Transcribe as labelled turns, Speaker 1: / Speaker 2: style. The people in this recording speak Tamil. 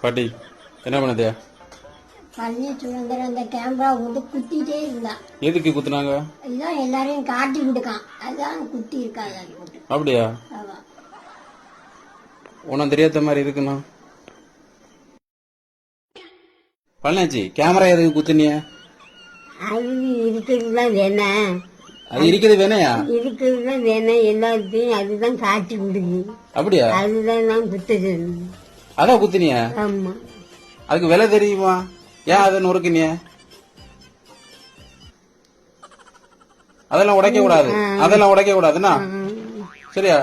Speaker 1: பாட்டி என்ன பண்ணுது?
Speaker 2: பழனி சுதந்திரம் அந்த கேமரா வந்து குத்திட்டே இருந்தான்.
Speaker 1: எதுக்கு குத்துனாங்க?
Speaker 2: இதுதான் எல்லாரையும் காட்டி கொடுக்கான், அதான் குத்தி இருக்காது.
Speaker 1: அப்படியா? உனக்கு தெரியாத மாதிரி இருக்குண்ணா. பழனாச்சி கேமரா எதுக்கு குத்துனிய?
Speaker 2: அது இருக்கிறதுலாம் வேணாம்.
Speaker 1: அது இருக்கிறது வேணையா?
Speaker 2: இருக்கிறதுலாம் வேணாம், எல்லாத்தையும் அதுதான் காட்டி கொடுக்கு.
Speaker 1: அப்படியா?
Speaker 2: அதுதான் நான் குத்துது.
Speaker 1: அதான் குத்துனிய?
Speaker 2: ஆமா.
Speaker 1: அதுக்கு விலை தெரியுமா? ஏன் அதை நொறுக்குனிய? அதெல்லாம் உடைக்க கூடாது, அதெல்லாம் உடைக்க கூடாதுண்ணா. சரியா?